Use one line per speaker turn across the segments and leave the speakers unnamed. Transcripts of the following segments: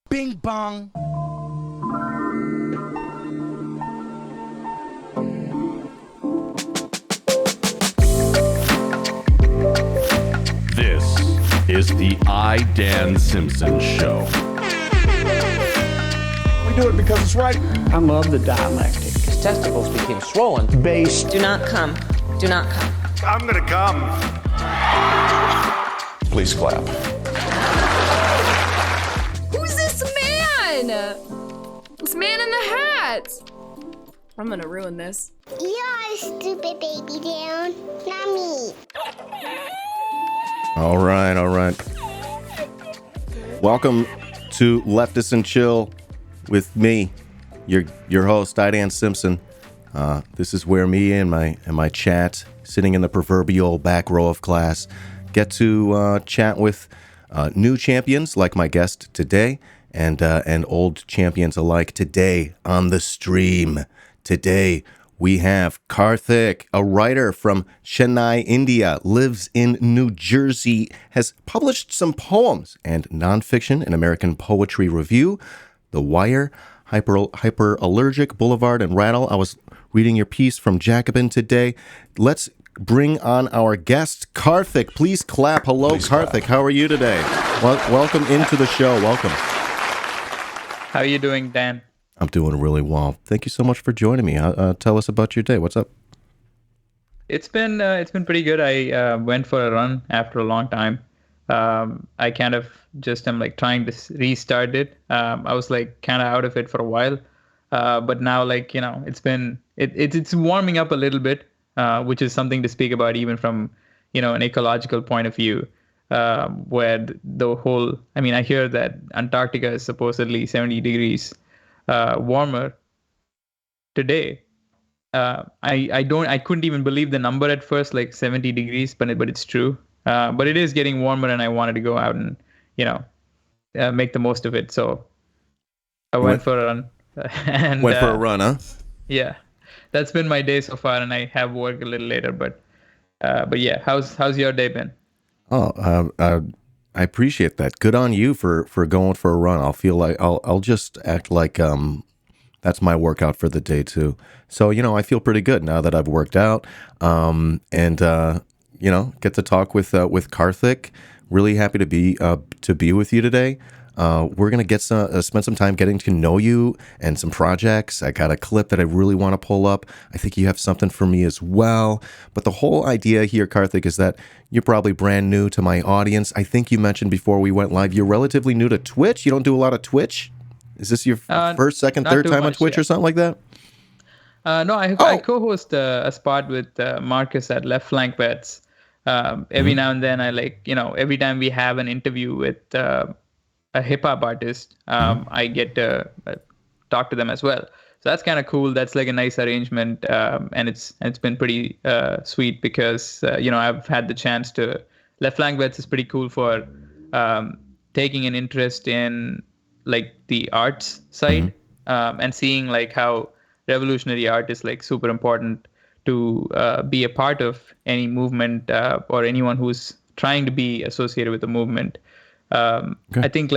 Bing bong.
This is the iDanSimpson Show.
We do it because it's right.
I love the dialectic.
His testicles became swollen.
Based.
Do not come. Do not come.
I'm gonna come.
Please clap.
Who's this man? This man in the hat. I'm gonna ruin this.
You're a stupid baby down, not me.
All right. Welcome to Leftist and Chill with me, your host, iDanSimpson. This is where me and my chat, sitting in the proverbial back row of class, get to chat with new champions like my guest today, and old champions alike. Today on the stream, we have Karthik, a writer from Chennai, India, lives in New Jersey, has published some poems and nonfiction in American Poetry Review, The Wire, Hyperallergic, Boulevard, and Rattle. I was reading your piece from Jacobin today. Let's bring on our guest, Karthik. Please clap. Hello, Please Karthik. Clap. How are you today? Welcome into the show. Welcome.
How are you doing, Dan?
I'm doing really well. Thank you so much for joining me. Tell us about your day. What's up?
It's been pretty good. I went for a run after a long time. I kind of just am like trying to restart it. I was like kind of out of it for a while, but now it's warming up a little bit, which is something to speak about even from an ecological point of view. Where the whole, I hear that Antarctica is supposedly 70 degrees warmer today. I couldn't even believe the number at first, like 70 degrees, but it's true. But it is getting warmer, and I wanted to go out and make the most of it. So I went for a run. And
went for a run, huh?
Yeah, that's been my day so far, and I have work a little later. But yeah, how's your day been?
Oh, I appreciate that. Good on you for going for a run. I'll just act like that's my workout for the day too. So I feel pretty good now that I've worked out, and get to talk with Karthik. Really happy to be with you today. We're gonna spend some time getting to know you and some projects. I got a clip that I really want to pull up. I think you have something for me as well. But the whole idea here, Karthik, is that you're probably brand new to my audience. I think you mentioned before we went live, you're relatively new to Twitch. You don't do a lot of Twitch. Is this your first, second, third time on Twitch or something like that?
No, I co-host a spot with Marcus at Left Flank Bets. Every now and then, every time we have an interview with a hip hop artist, I get to talk to them as well. So that's kind of cool. That's like a nice arrangement, and it's been pretty sweet because I've had the chance to. Left Flank Bets is pretty cool for taking an interest in like the arts side, and seeing like how revolutionary art is like super important to be a part of any movement or anyone who's trying to be associated with a movement. Okay. I think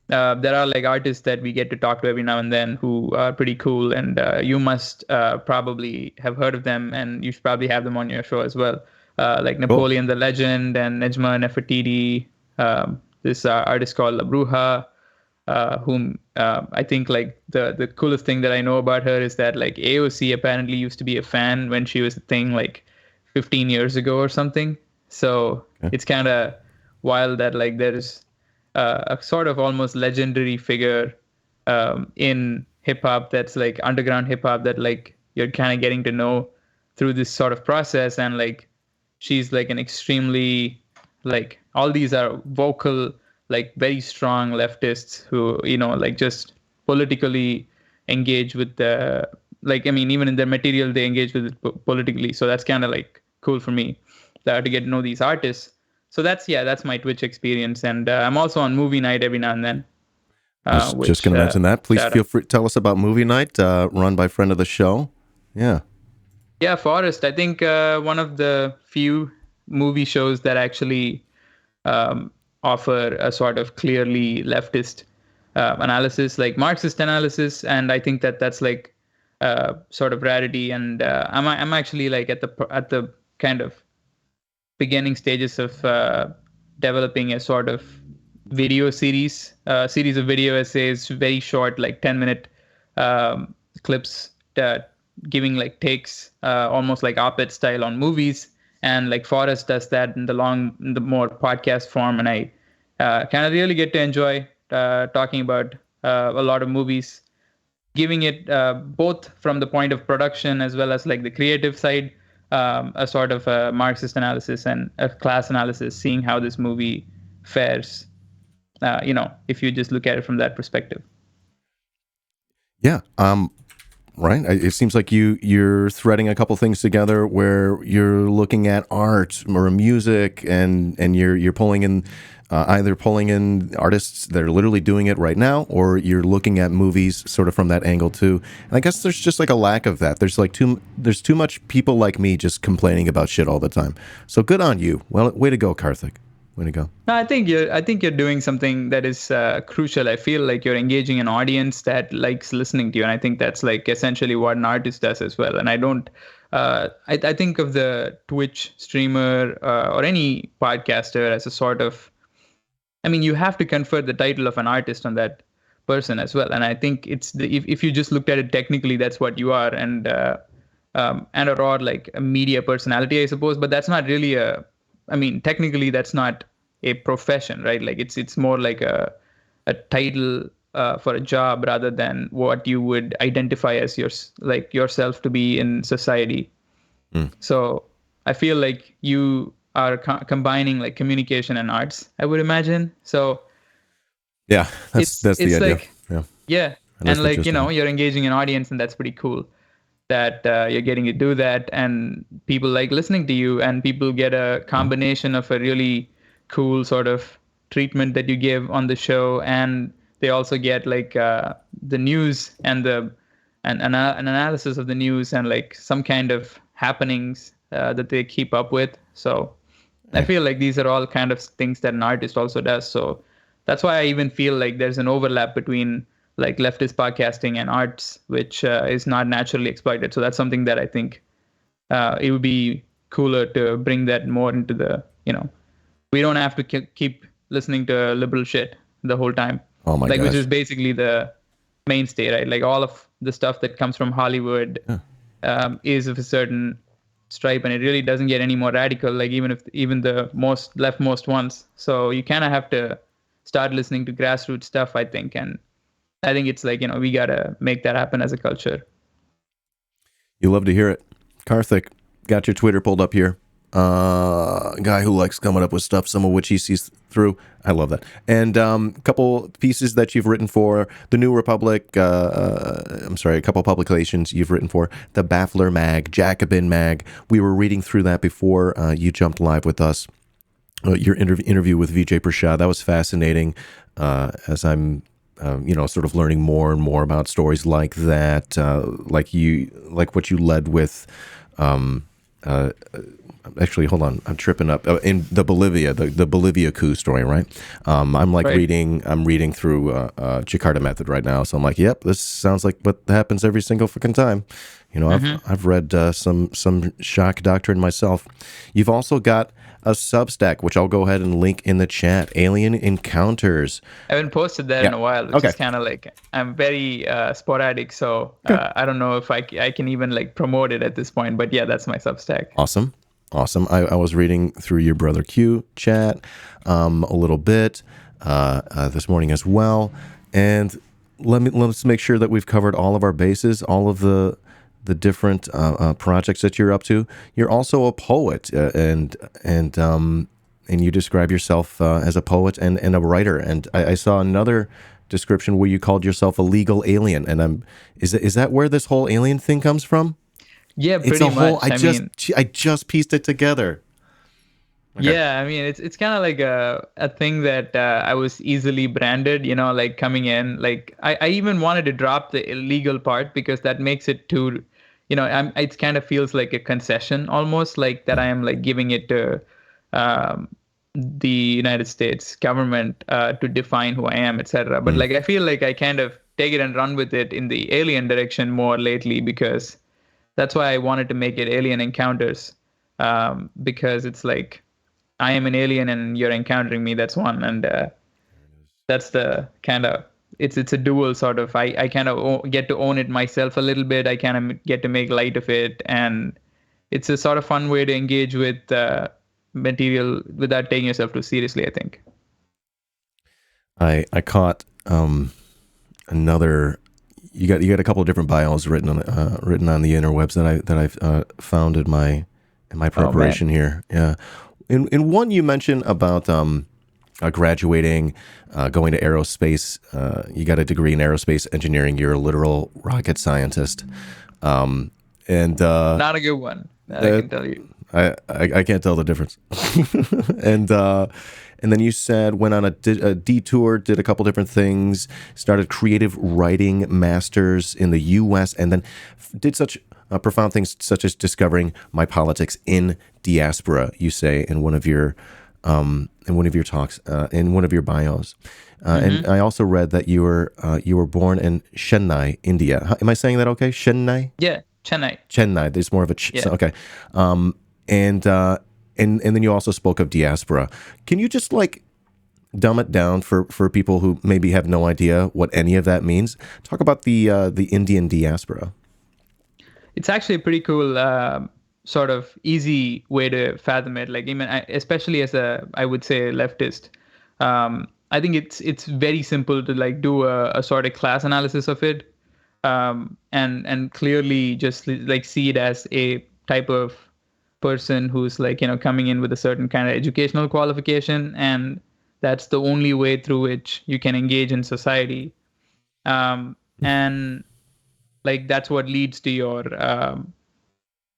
there are like artists that we get to talk to every now and then who are pretty cool, and you must probably have heard of them, and you should probably have them on your show as well. Like Napoleon the Legend and Nejma Nefertiti, this artist called La Bruja, whom I think like the coolest thing that I know about her is that like AOC apparently used to be a fan when she was a thing like 15 years ago or something. So It's kind of wild that like there's a sort of almost legendary figure in hip hop that's like underground hip hop that like you're kind of getting to know through this sort of process. And like she's like an extremely like all these are vocal, like very strong leftists who like just politically engage with the even in their material they engage with it politically. So that's kind of like cool for me to get to know these artists. So that's my Twitch experience, and I'm also on Movie Night every now and then.
I was just going to mention that. Please feel free to tell us about Movie Night, run by friend of the show. Yeah,
Forrest. I think one of the few movie shows that actually offer a sort of clearly leftist analysis, like Marxist analysis, and I think that that's like sort of rarity. And I'm actually like at the kind of beginning stages of developing a sort of video series of video essays, very short, like 10-minute clips, giving like takes, almost like op-ed style on movies. And like Forrest does that in the more podcast form, and I kind of really get to enjoy talking about a lot of movies, giving it both from the point of production as well as like the creative side, a sort of a Marxist analysis and a class analysis, seeing how this movie fares, if you just look at it from that perspective.
Yeah. Right. It seems like you're threading a couple things together where you're looking at art or music, and you're pulling in either pulling in artists that are literally doing it right now, or you're looking at movies sort of from that angle too. And I guess there's just like a lack of that. There's too much people like me just complaining about shit all the time. So good on you. Well, way to go, Karthik. Way to go.
No, I think you're doing something that is crucial. I feel like you're engaging an audience that likes listening to you, and I think that's like essentially what an artist does as well. And I don't. I think of the Twitch streamer or any podcaster as a sort of. I mean, you have to confer the title of an artist on that person as well. And I think it's if you just looked at it technically, that's what you are, and or like a media personality, I suppose. But that's not really technically that's not a profession, right? Like it's more like a title for a job rather than what you would identify as yourself to be in society. So I feel like you are combining like communication and arts, I would imagine. So
yeah, that's the idea.
Like,
yeah.
And like, you're engaging an audience, and that's pretty cool that you're getting to do that, and people like listening to you, and people get a combination of a really cool sort of treatment that you give on the show, and they also get like the news and an analysis of the news and like some kind of happenings that they keep up with. So I feel like these are all kind of things that an artist also does. So that's why I even feel like there's an overlap between like leftist podcasting and arts, which is not naturally exploited. So that's something that I think it would be cooler to bring that more into the, we don't have to keep listening to liberal shit the whole time.
Oh my gosh.
Which is basically the mainstay, right? Like all of the stuff that comes from Hollywood is of a certain stripe, and it really doesn't get any more radical, like even the most leftmost ones. So you kind of have to start listening to grassroots stuff, I think. And I think it's like, we got to make that happen as a culture.
You love to hear it. Karthik, got your Twitter pulled up here. Guy who likes coming up with stuff, some of which he sees through. I love that. And a couple pieces that you've written for The New Republic. A couple publications you've written for The Baffler Mag, Jacobin Mag. We were reading through that before you jumped live with us. Your interview with Vijay Prashad, that was fascinating. As I'm sort of learning more and more about stories like that, like what you led with. Actually, hold on, I'm tripping up. In the Bolivia coup story, right? I'm like reading through Jakarta Method right now, so I'm like, yep, this sounds like what happens every single fucking time. I've read some shock doctrine myself. You've also got a Substack, which I'll go ahead and link in the chat. Alien Encounters.
I haven't posted that in a while, which is kind of like, I'm very sporadic, so I don't know if I can even like promote it at this point, but yeah, that's my Substack.
Awesome. I was reading through your Brother Q chat a little bit this morning as well, and let's make sure that we've covered all of our bases, all of the different projects that you're up to. You're also a poet, and you describe yourself as a poet and a writer. And I saw another description where you called yourself a legal alien. And is that where this whole alien thing comes from?
Yeah, pretty much.
I just pieced it together. Okay.
Yeah, I mean, it's kind of like a thing that I was easily branded, like coming in. Like I even wanted to drop the illegal part because that makes it too, it kind of feels like a concession almost, like that I am like giving it to the United States government to define who I am, etc. But like I feel like I kind of take it and run with it in the alien direction more lately, because that's why I wanted to make it Alien Encounters, because it's like I am an alien and you're encountering me. That's one, and that's the kind of it's a dual sort of. I kind of get to own it myself a little bit. I kind of get to make light of it, and it's a sort of fun way to engage with material without taking yourself too seriously, I think.
I caught another. You got a couple of different bios written on the interwebs that I've found in my preparation here. Yeah, in one you mentioned about graduating, going to aerospace. You got a degree in aerospace engineering. You're a literal rocket scientist, and
not a good one. That I can tell you.
I can't tell the difference. And then you said went on a detour, did a couple different things, started creative writing masters in the U.S., and then did such profound things such as discovering my politics in diaspora. You say in one of your talks, in one of your bios. And I also read that you were born in Chennai, India. Am I saying that okay? Chennai?
Yeah, Chennai.
Chennai. There's more of a okay. And then you also spoke of diaspora. Can you just like dumb it down for people who maybe have no idea what any of that means? Talk about the Indian diaspora.
It's actually a pretty cool sort of easy way to fathom it. Like even especially as I would say leftist, I think it's very simple to like do a sort of class analysis of it, and clearly just like see it as a type of person who's like, coming in with a certain kind of educational qualification, and that's the only way through which you can engage in society. And like that's what leads to your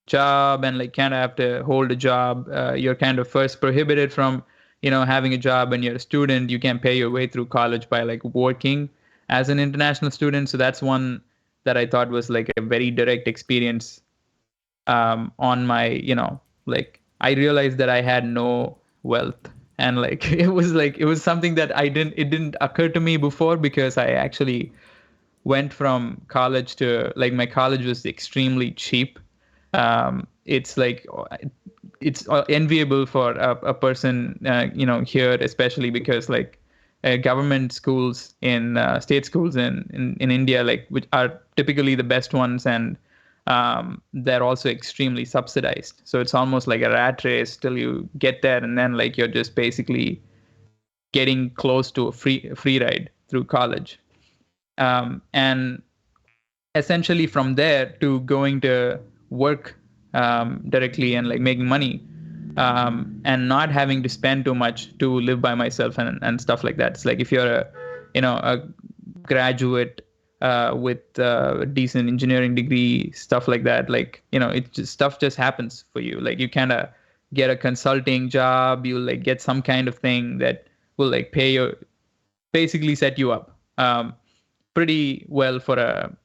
job, and like kind of have to hold a job. You're kind of first prohibited from having a job when you're a student. You can't pay your way through college by like working as an international student. So that's one that I thought was like a very direct experience on my, like I realized that I had no wealth, and like it was something that it didn't occur to me before, because I actually went from college to like my college was extremely cheap. It's like it's enviable for a person here, especially because like government schools in state schools in India, like which are typically the best ones, and they're also extremely subsidized. So it's almost like a rat race till you get there, and then like you're just basically getting close to a free ride through college. And essentially from there to going to work directly and like making money, and not having to spend too much to live by myself and stuff like that. It's like if you're a graduate with a decent engineering degree, stuff like that, like stuff just happens for you. Like you kind of get a consulting job, you like get some kind of thing that will like basically set you up pretty well for a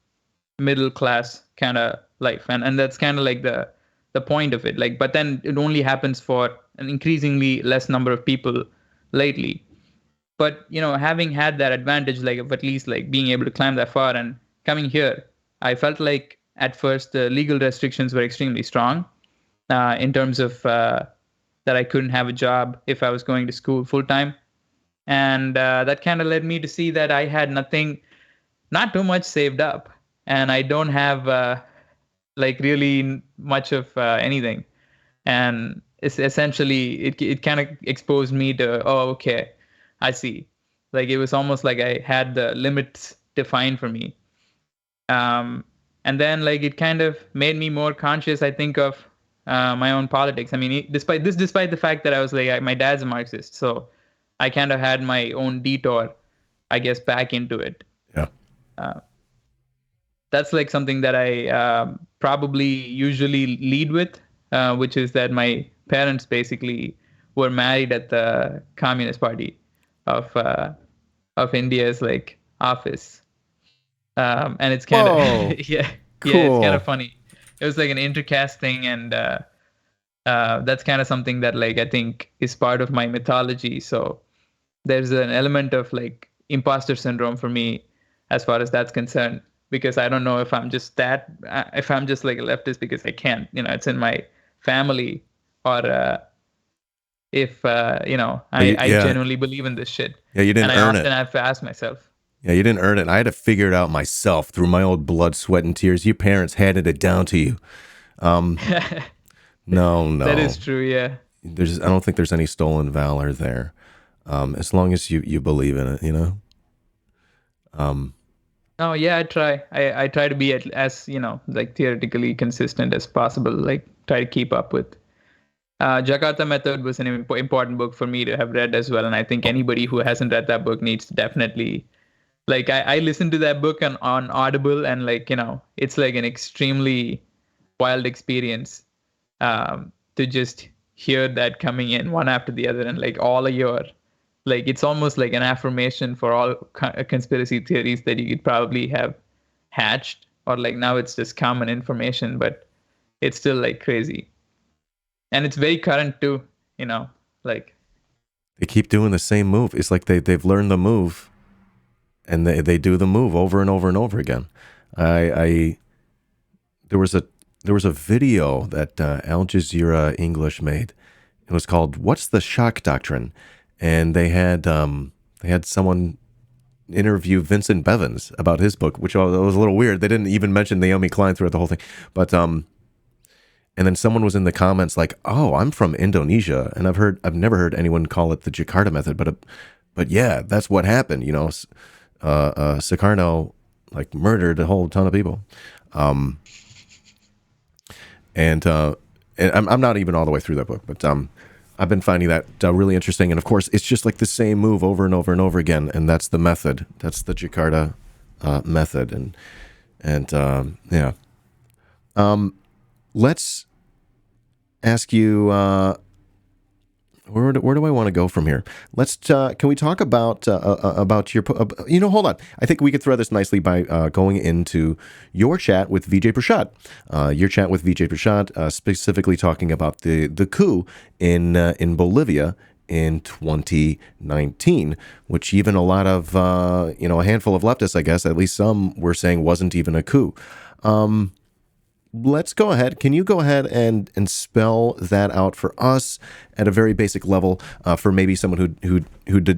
middle class kind of life, and that's kind of like the point of it. Like, but then it only happens for an increasingly less number of people lately. But having had that advantage, like of at least like being able to climb that far and coming here, I felt like at first the legal restrictions were extremely strong in terms of that I couldn't have a job if I was going to school full time, and that kind of led me to see that I had not too much saved up, and I don't have like really much of anything. And it's essentially it kind of exposed me to, oh, okay, I see. Like it was almost like I had the limits defined for me. And then like it kind of made me more conscious, I think, of my own politics. I mean, despite the fact that I was like, my dad's a Marxist, so I kind of had my own detour, I guess, back into it.
Yeah.
That's like something that I probably usually lead with, which is that my parents basically were married at the Communist Party of India's like office, and it's kind of
Whoa.
yeah,
Cool.
it's kind of funny. It was like an intercaste thing, and That's kind of something that like I think is part of my mythology. So there's an element of like imposter syndrome for me as far as that's concerned, because I don't know if I'm just if I'm just like a leftist because I can't, it's in my family, or if I genuinely believe in this shit.
Yeah, you didn't
and I
earn
often
it.
have to ask myself.
Yeah, you didn't earn it. I had to figure it out myself through my old blood, sweat, and tears. Your parents handed it down to you. No.
That is true, yeah.
I don't think there's any stolen valor there. As long as you believe in it,
Oh yeah, I try. I try to be as like theoretically consistent as possible. Like try to keep up with. Jakarta Method was an important book for me to have read as well, and I think anybody who hasn't read that book needs to definitely. Like I listened to that book on Audible, and like it's like an extremely wild experience to just hear that coming in one after the other, and like all of your. Like it's almost like an affirmation for all conspiracy theories that you could probably have hatched, or like now it's just common information, but it's still like crazy. And it's very current too, like
they keep doing the same move. It's like they've learned the move, and they do the move over and over and over again. There was a video that Al Jazeera English made. It was called "What's the Shock Doctrine?" And they had someone interview Vincent Bevins about his book, which was a little weird. They didn't even mention Naomi Klein throughout the whole thing. But and then someone was in the comments like, "Oh, I'm from Indonesia, and I've never heard anyone call it the Jakarta method, but yeah, that's what happened. Sukarno like murdered a whole ton of people." And I'm not even all the way through that book, but I've been finding that really interesting. And of course, it's just like the same move over and over and over again. And that's the method. That's the Jakarta method. And yeah. Let's ask you, where do I want to go from here? Can we talk about your, hold on. I think we could thread this nicely by going into your chat with Vijay Prashad. Your chat with Vijay Prashad, specifically talking about the coup in Bolivia in 2019, which even a lot of, a handful of leftists, I guess, at least some were saying wasn't even a coup. Let's go ahead. Can you go ahead and spell that out for us at a very basic level for maybe someone who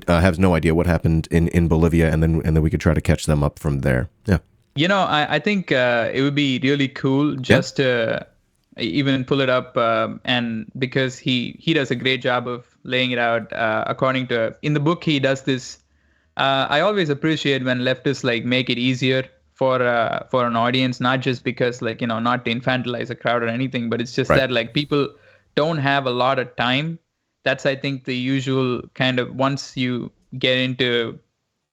has no idea what happened in Bolivia, and then we could try to catch them up from there. Yeah.
I think it would be really cool just to even pull it up, and because he does a great job of laying it out according to in the book. He does this. I always appreciate when leftists like make it easier for an audience, not just because like not to infantilize a crowd or anything, but it's just that like people don't have a lot of time. That's I think the usual kind of, once you get into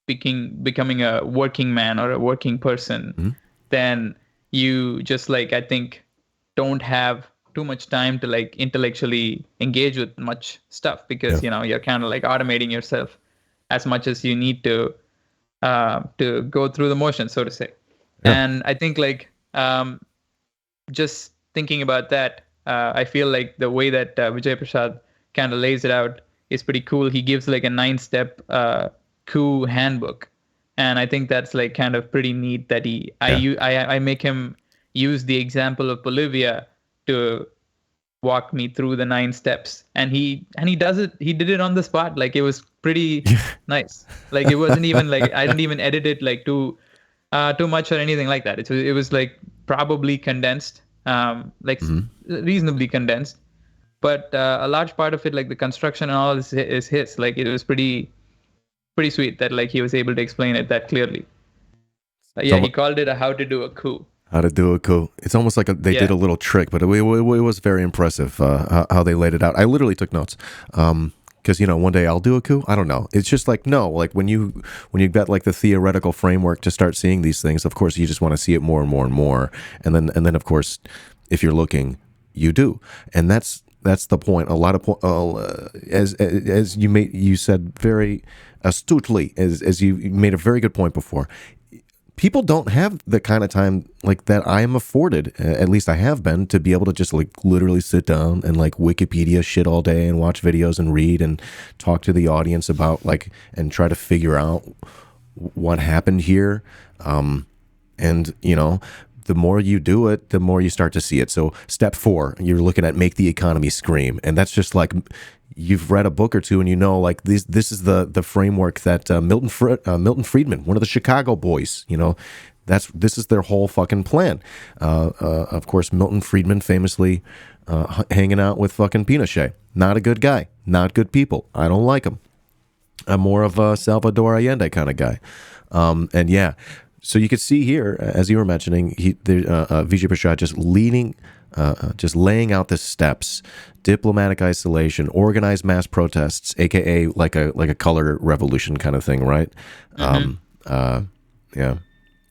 becoming a working man or a working person, then you just like I think don't have too much time to like intellectually engage with much stuff, because you're kind of like automating yourself as much as you need to go through the motions, so to say. Yeah. And I think like just thinking about that, I feel like the way that Vijay Prashad kind of lays it out is pretty cool. He gives like a 9-step coup handbook, and I think that's like kind of pretty neat that I make him use the example of Bolivia to walk me through the 9 steps, and he does it. He did it on the spot. Like it was pretty nice. Like it wasn't even like I didn't even edit it like too much or anything like that. It was like probably condensed, reasonably condensed, but a large part of it, like the construction and all, is his. Like it was pretty sweet that like he was able to explain it that clearly. He called it how to do a coup.
How to do a coup. It's almost like they did a little trick, but it was very impressive how they laid it out. I literally took notes. Because one day I'll do a coup. I don't know. It's just like like when you've got like the theoretical framework to start seeing these things, of course you just want to see it more and more and more, and then of course if you're looking, you do, and that's the point. A lot of as you said very astutely, as you made a very good point before. people don't have the kind of time like that I am afforded, at least I have been, to be able to just like literally sit down and like Wikipedia shit all day and watch videos and read and talk to the audience about like and try to figure out what happened here. And you know, the more you do it, the more you start to see it. So step 4, you're looking at make the economy scream, and that's just like you've read a book or two and you know like this is the framework that Milton Friedman, one of the Chicago boys, you know, this is their whole fucking plan. Of course, Milton Friedman famously hanging out with fucking Pinochet. Not a good guy, not good people. I don't like him. I'm more of a Salvador Allende kind of guy. And yeah, so you could see here, as you were mentioning, Vijay Prashad just laying out the steps: diplomatic isolation, organized mass protests, aka like a color revolution kind of thing, right?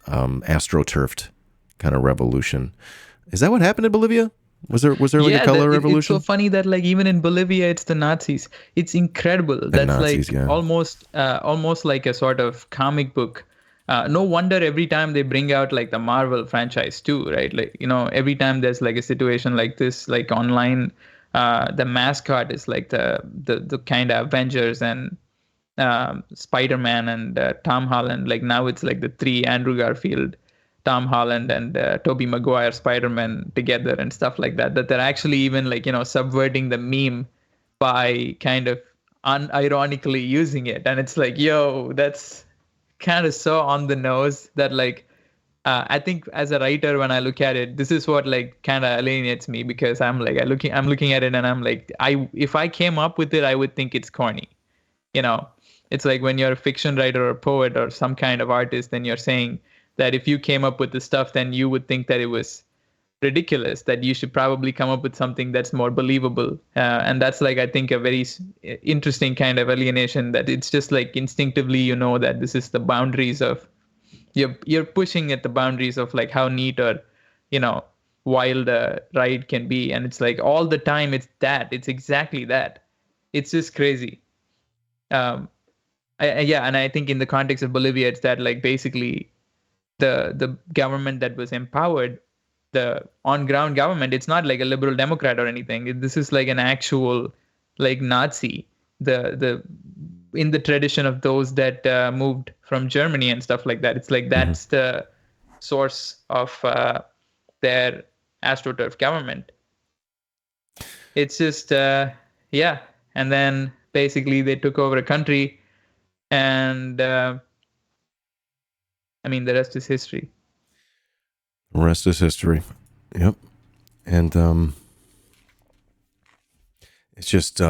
Astroturfed kind of revolution. Is that what happened in Bolivia? Was there like a color revolution?
It's so funny that like even in Bolivia, it's the Nazis. It's incredible. That's Nazis, like almost like a sort of comic book. No wonder every time they bring out like the Marvel franchise too, right? Like, you know, every time there's like a situation like this, like online, the mascot is like the kind of Avengers and Spider-Man and Tom Holland. Like now it's like the 3 Andrew Garfield, Tom Holland and Tobey Maguire Spider-Man together and stuff like that. That they're actually even like, you know, subverting the meme by kind of unironically using it. And it's like, yo, that's kind of so on the nose that like I think as a writer, when I look at it, this is what like kind of alienates me, because I'm looking at it and I'm like, if I came up with it, I would think it's corny. You know, it's like when you're a fiction writer or a poet or some kind of artist, then you're saying that if you came up with the stuff, then you would think that it was ridiculous, that you should probably come up with something that's more believable. And that's like, I think, a very interesting kind of alienation, that it's just like instinctively, you know, that this is the boundaries of, you're pushing at the boundaries of like how neat or, you know, wild a ride can be. And it's like all the time it's exactly that. It's just crazy. And I think in the context of Bolivia, it's that like basically the government that was empowered, the on-ground government, it's not like a liberal Democrat or anything. This is like an actual like Nazi, in the tradition of those that moved from Germany and stuff like that. It's like that's the source of their AstroTurf government. It's just and then basically they took over a country, and I mean the rest is history.
The rest is history. Yep. And it's just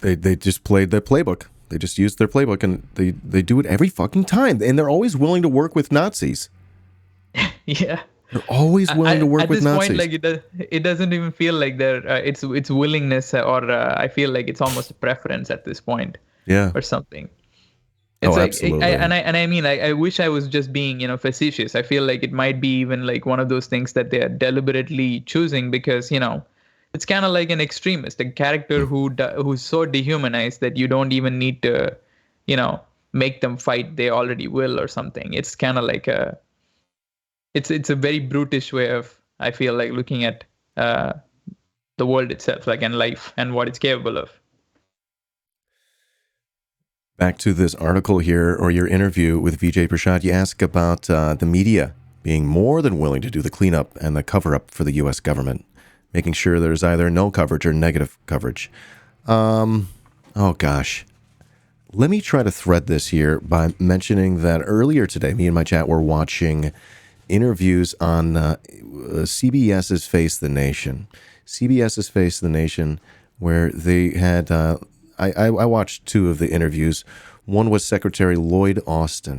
they just played their playbook. They just used their playbook, and they do it every fucking time. And they're always willing to work with Nazis.
Yeah.
They're always willing to work with Nazis.
At this point, like it doesn't even feel like it's willingness, or I feel like it's almost a preference at this point.
Yeah.
Or something. It's like,
absolutely.
I mean, I wish I was just being, you know, facetious. I feel like it might be even like one of those things that they are deliberately choosing because, you know, it's kind of like an extremist, a character who's so dehumanized that you don't even need to, you know, make them fight. They already will or something. It's kind of like it's a very brutish way of, I feel like, looking at the world itself, like, and life and what it's capable of.
Back to this article here, or your interview with Vijay Prashad, you ask about the media being more than willing to do the cleanup and the cover-up for the U.S. government, making sure there's either no coverage or negative coverage. Oh, gosh. Let me try to thread this here by mentioning that earlier today, me and my chat were watching interviews on CBS's Face the Nation. CBS's Face the Nation, where they had... I watched 2 of the interviews. One was Secretary Lloyd Austin,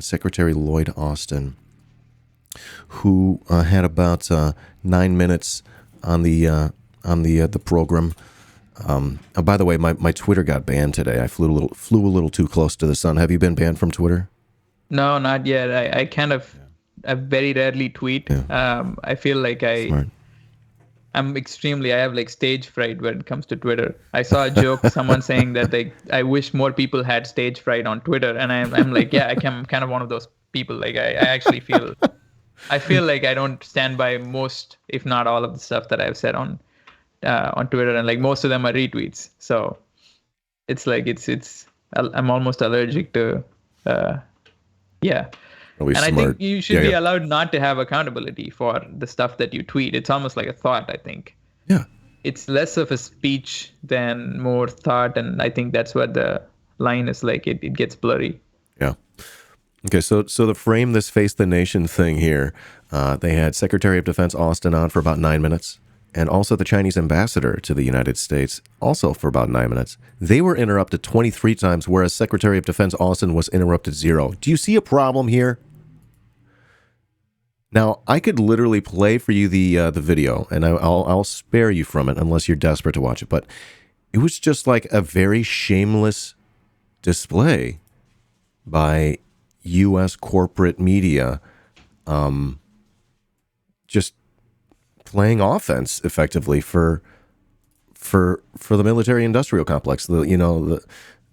who had about 9 minutes on the program. By the way, my Twitter got banned today. I flew a little too close to the sun. Have you been banned from Twitter?
No, not yet. I kind of I very rarely tweet. Yeah. I feel like
Smart.
I have like stage fright when it comes to Twitter. I saw a joke, someone saying that I wish more people had stage fright on Twitter. And I'm like, yeah, I'm kind of one of those people. Like I actually feel I feel like I don't stand by most, if not all, of the stuff that I've said on Twitter, and like most of them are retweets. So it's like I'm almost allergic to yeah.
Really
and
smart.
I think you should be
Yeah.
allowed not to have accountability for the stuff that you tweet. It's almost like a thought, I think.
Yeah.
It's less of a speech than more thought, and I think that's what the line is like. It gets blurry.
Yeah. Okay, so to frame this Face the Nation thing here, they had Secretary of Defense Austin on for about 9 minutes, and also the Chinese ambassador to the United States, also for about 9 minutes. They were interrupted 23 times, whereas Secretary of Defense Austin was interrupted 0. Do you see a problem here? Now, I could literally play for you the video, and I'll spare you from it unless you're desperate to watch it, but it was just like a very shameless display by U.S. corporate media, just playing offense effectively for the military-industrial complex, the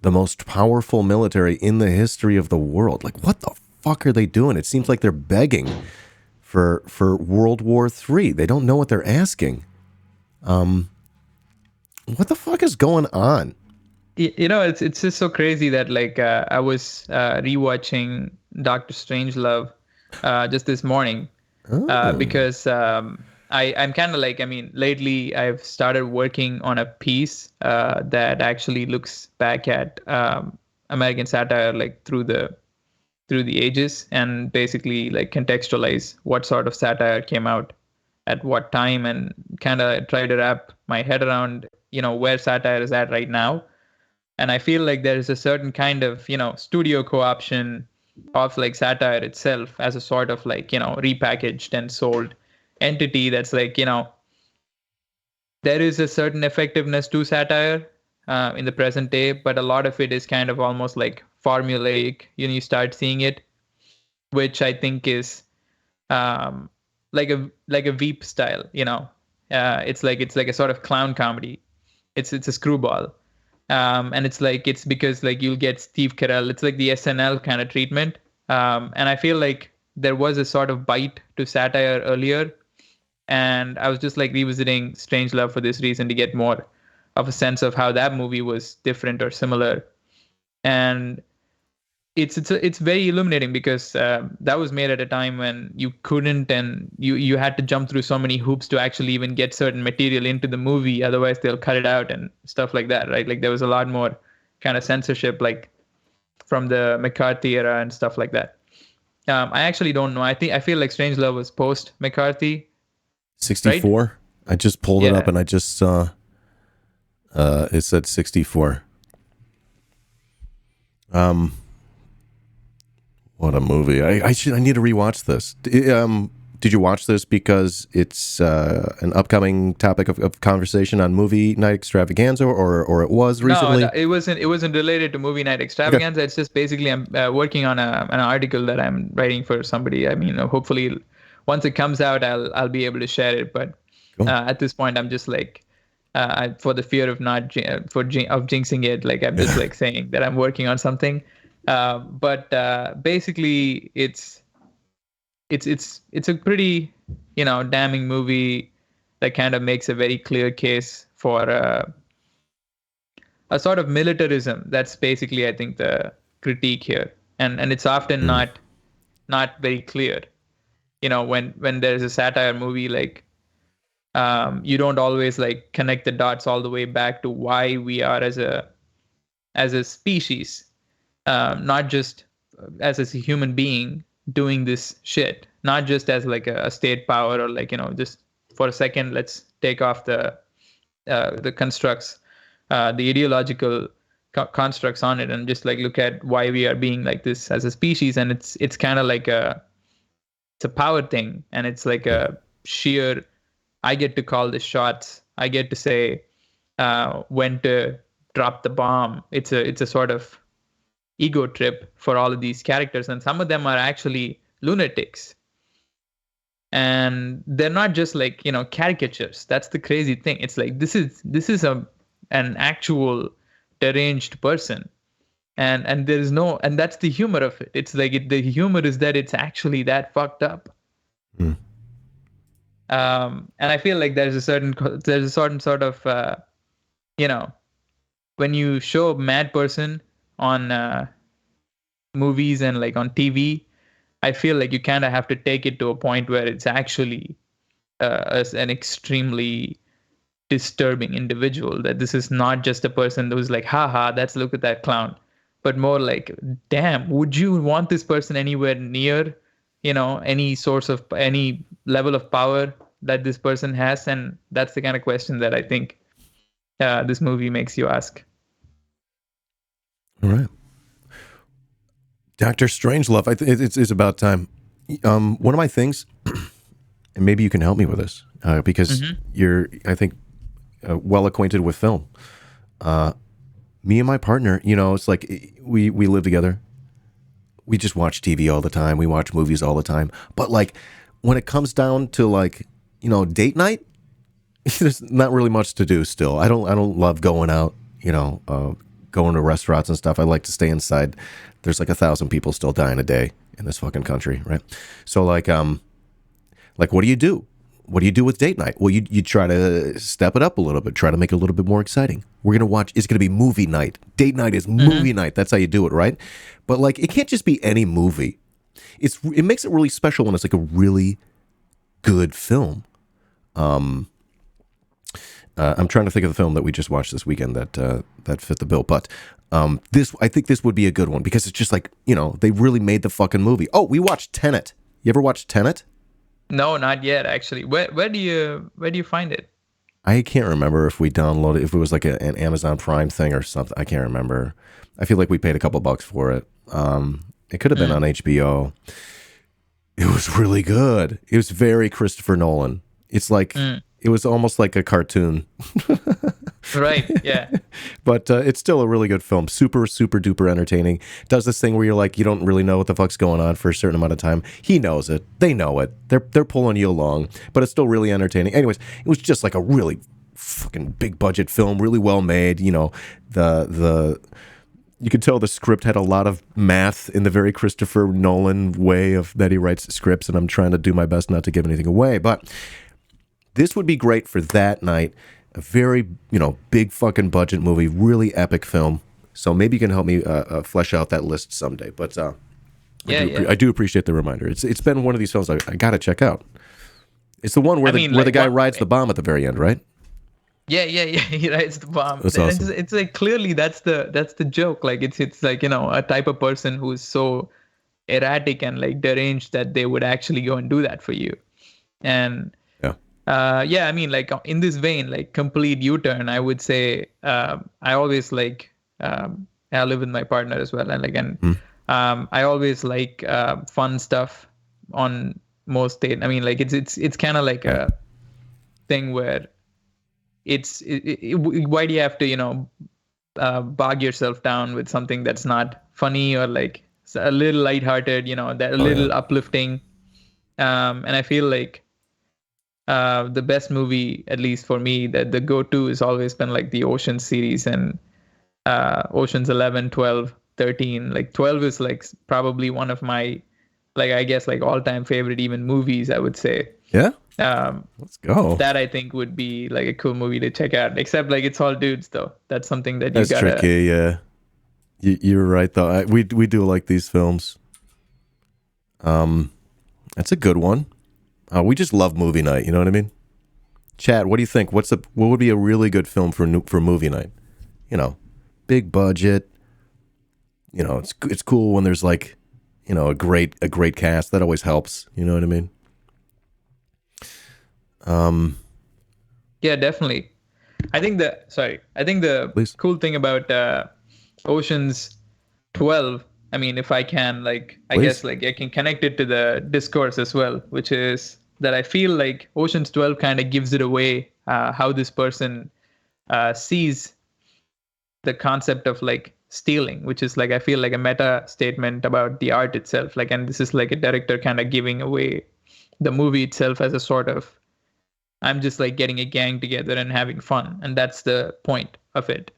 most powerful military in the history of the world. Like, what the fuck are they doing? It seems like they're begging for World War III. They don't know what they're asking. What the fuck is going on?
It's just so crazy that like I was rewatching Doctor Strangelove just this morning because I'm kind of like, I mean, lately I've started working on a piece that actually looks back at American satire like through the ages, and basically like contextualize what sort of satire came out at what time, and kind of try to wrap my head around where satire is at right now. And I feel like there is a certain kind of, studio co-option of like satire itself as a sort of like, repackaged and sold entity that's like, there is a certain effectiveness to satire in the present day, but a lot of it is kind of almost like formulaic. You start seeing it, which I think is like a Veep style, it's like a sort of clown comedy. It's a screwball. And it's because like you'll get Steve Carell. It's like the SNL kind of treatment. And I feel like there was a sort of bite to satire earlier. And I was just like revisiting Strangelove for this reason, to get more of a sense of how that movie was different or similar. And it's very illuminating because that was made at a time when you couldn't, and you had to jump through so many hoops to actually even get certain material into the movie. Otherwise they'll cut it out and stuff like that, right? Like there was a lot more kind of censorship, like from the McCarthy era and stuff like that. I actually don't know. I feel like Strangelove was post McCarthy.
64. Right? I just pulled it up and I just saw it said 64. What a movie! I need to rewatch this. Did you watch this because it's an upcoming topic of conversation on Movie Night Extravaganza, or it was recently?
No, it wasn't related to Movie Night Extravaganza. Okay. It's just basically I'm working on an article that I'm writing for somebody. I mean, hopefully, once it comes out, I'll be able to share it. But cool. At this point, I'm just like, for the fear of jinxing it, like I'm just like saying that I'm working on something. But basically, it's a pretty damning movie that kind of makes a very clear case for a sort of militarism. That's basically, I think, the critique here, and it's often not very clear. When there's a satire movie, like you don't always like connect the dots all the way back to why we are as a species. Not just as a human being doing this shit, not just as like a state power, or like, just for a second, let's take off the constructs, the ideological constructs on it, and just like look at why we are being like this as a species. And it's kind of like it's a power thing, and it's like a sheer, I get to call the shots, I get to say when to drop the bomb. It's a sort of ego trip for all of these characters, and some of them are actually lunatics, and they're not just like caricatures. That's the crazy thing. It's like this is an actual deranged person, and there's no, and that's the humor of it. It's like the humor is that it's actually that fucked up. And I feel like there's a certain sort of when you show a mad person on movies and like on TV, I feel like you kind of have to take it to a point where it's actually an extremely disturbing individual, that this is not just a person who's like, haha, let's look at that clown, but more like, damn, would you want this person anywhere near, any source of any level of power that this person has? And that's the kind of question that I think this movie makes you ask.
All right. Dr. Strangelove, I think it's about time. One of my things, and maybe you can help me with this, because you're, I think, well acquainted with film. Me and my partner, it's like we live together. We just watch TV all the time. We watch movies all the time. But like when it comes down to like, date night, there's not really much to do still. I don't love going out, going to restaurants and stuff. I like to stay inside. There's like 1,000 people still dying a day in this fucking country, right? So like what do you do? What do you do with date night? Well, you try to step it up a little bit, try to make it a little bit more exciting. It's going to be movie night. Date night is movie night. That's how you do it, right? But like, it can't just be any movie. It makes it really special when it's like a really good film. I'm trying to think of the film that we just watched this weekend that fit the bill. But I think this would be a good one because it's just like, they really made the fucking movie. Oh, we watched Tenet. You ever watched Tenet?
No, not yet, actually. Where do you find it?
I can't remember if we downloaded, if it was like an Amazon Prime thing or something. I can't remember. I feel like we paid a couple bucks for it. It could have been on HBO. It was really good. It was very Christopher Nolan. It's like, it was almost like a cartoon.
Right, yeah.
But it's still a really good film. Super, super duper entertaining. Does this thing where you're like, you don't really know what the fuck's going on for a certain amount of time. He knows it. They know it. They're pulling you along, but it's still really entertaining. Anyways, it was just like a really fucking big budget film, really well made. You could tell the script had a lot of math in the very Christopher Nolan way of that he writes scripts, and I'm trying to do my best not to give anything away, but this would be great for that night. A very, big fucking budget movie, really epic film. So maybe you can help me flesh out that list someday. But I do appreciate the reminder. It's been one of these films I got to check out. It's the one where the guy rides the bomb at the very end, right?
Yeah. He rides the bomb.
That's awesome.
It's like clearly that's the joke. Like it's like a type of person who's so erratic and like deranged that they would actually go and do that for you. And like in this vein, like complete U-turn, I would say I always like I live with my partner as well, and I always like fun stuff on most dates. I mean, like it's kind of like a thing where why do you have to bog yourself down with something that's not funny or like a little lighthearted, that a little uplifting, and I feel like the best movie, at least for me, that the go-to has always been like the Ocean series and Oceans 11, 12, 13. Like 12 is like probably one of my, like, I guess like all-time favorite even movies, I would say.
Yeah? Let's go.
That I think would be like a cool movie to check out. Except like it's all dudes though. That's something that you gotta...
That's tricky, yeah. You're right though. We do like these films. That's a good one. We just love movie night. You know what I mean? Chad, what do you think? What would be a really good film for movie night? Big budget. It's cool when there's like, a great cast. That always helps. You know what I mean?
Yeah, definitely. I think the
Please.
cool thing about Ocean's 12, I mean, if I can, like, I
Please.
guess, like, I can connect it to the discourse as well, which is that I feel like Ocean's 12 kind of gives it away how this person sees the concept of, like, stealing, which is, like, I feel like a meta statement about the art itself. Like, and this is, like, a director kind of giving away the movie itself as a sort of, I'm just, like, getting a gang together and having fun. And that's the point of it.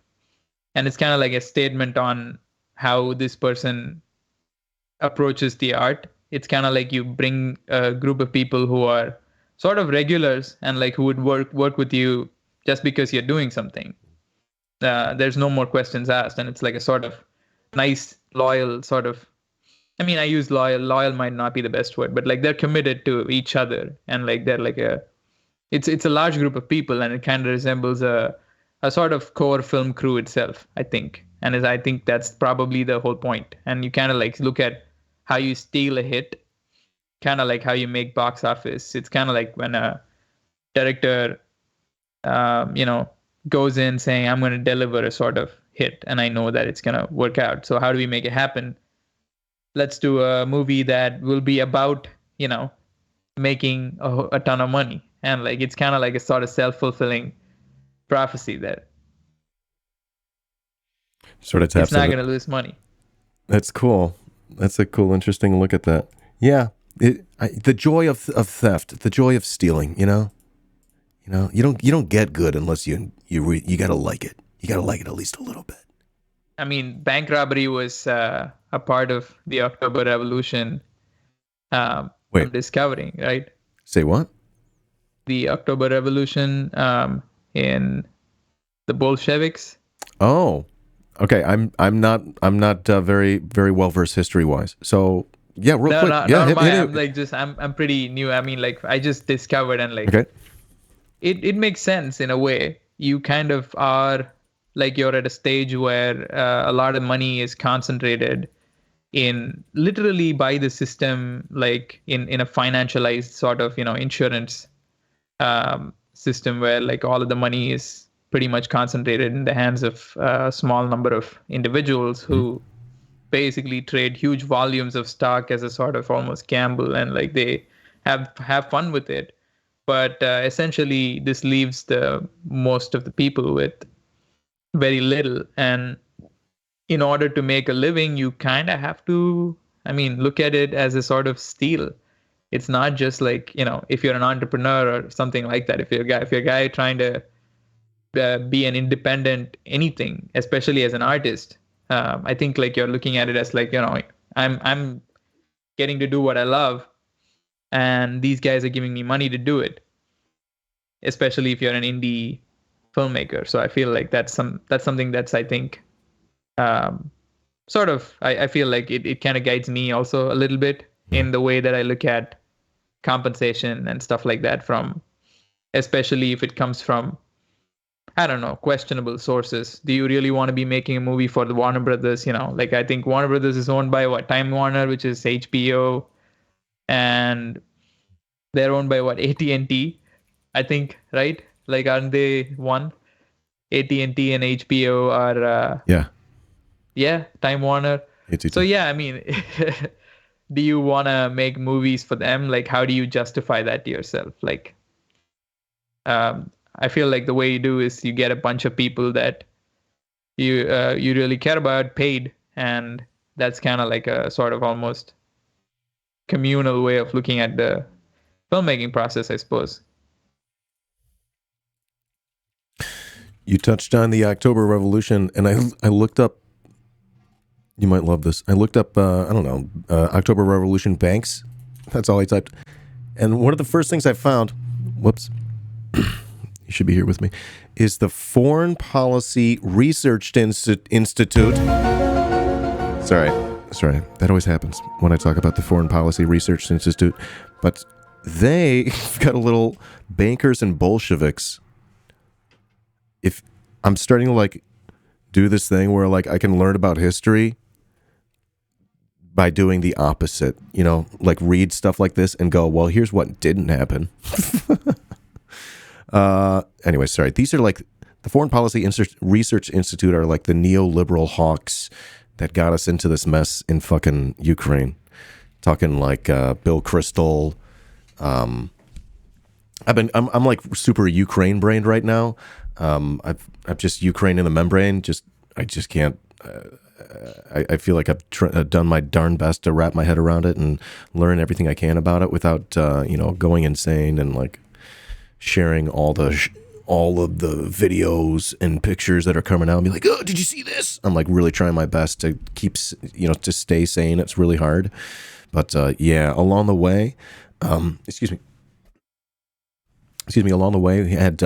And it's kind of like a statement on how this person approaches the art. It's kind of like you bring a group of people who are sort of regulars and like who would work with you just because you're doing something. There's no more questions asked, and it's like a sort of nice, loyal sort of. I mean, I use loyal. Loyal might not be the best word, but like they're committed to each other, and like they're like a. It's a large group of people, and it kind of resembles a sort of core film crew itself, I think. And I think that's probably the whole point. And you kind of like look at how you steal a hit, kind of like how you make box office. It's kind of like when a director, goes in saying, I'm going to deliver a sort of hit, and I know that it's going to work out. So how do we make it happen? Let's do a movie that will be about, making a ton of money. And like, it's kind of like a sort of self-fulfilling prophecy that
Sort of taps
it's not
into-
going to lose money.
That's cool. That's a cool, interesting look at that. Yeah. The joy of theft, the joy of stealing, you don't get good unless you got to like it. You got to like it at least a little bit.
I mean, bank robbery was a part of the October Revolution. I'm discovering, right?
Say what?
The October Revolution in the Bolsheviks.
Oh, okay. I'm not very very well versed history wise. So yeah, real quick.
I'm pretty new. I mean, like I just discovered and like
okay.
It makes sense in a way. You kind of are like you're at a stage where a lot of money is concentrated in literally by the system, like in a financialized sort of insurance system where like all of the money is pretty much concentrated in the hands of a small number of individuals who basically trade huge volumes of stock as a sort of almost gamble, and like they have fun with it. But essentially, this leaves the most of the people with very little. And in order to make a living, you kind of have to, look at it as a sort of steal. It's not just like, if you're an entrepreneur or something like that, if you're a guy trying to be an independent anything, especially as an artist, I think like you're looking at it as like, I'm getting to do what I love, and these guys are giving me money to do it, especially if you're an indie filmmaker. So I feel like that's something that's, I think, sort of, I feel like it kind of guides me also a little bit in the way that I look at compensation and stuff like that, from, especially if it comes from, I don't know, questionable sources. Do you really want to be making a movie for the Warner Brothers? Like I think Warner Brothers is owned by Time Warner, which is HBO, and they're owned by AT&T, I think, right? Like, aren't they one? AT&T and HBO are Time Warner.
AT&T.
So yeah, do you want to make movies for them? Like, how do you justify that to yourself? Like, I feel like the way you do is you get a bunch of people that you really care about paid, and that's kind of like a sort of almost communal way of looking at the filmmaking process, I suppose.
You touched on the October Revolution, and I looked up. You might love this. I looked up, October Revolution banks. That's all I typed. And one of the first things I found, whoops, you should be here with me, is the Foreign Policy Research Institute. Sorry. That always happens when I talk about the Foreign Policy Research Institute. But they've got a little bankers and Bolsheviks. If I'm starting to like do this thing where like I can learn about history by doing the opposite, like read stuff like this and go, well, here's what didn't happen. Anyway, sorry. These are like the Foreign Policy Research Institute are like the neoliberal hawks that got us into this mess in fucking Ukraine. Talking like Bill Kristol. I'm like super Ukraine brained right now. I've just Ukraine in the membrane. I just can't. I feel like I've done my darn best to wrap my head around it and learn everything I can about it without going insane and like sharing all the all of the videos and pictures that are coming out and be like, oh, did you see this? I'm like really trying my best to keep, to stay sane. It's really hard. But yeah, along the way, along the way, we had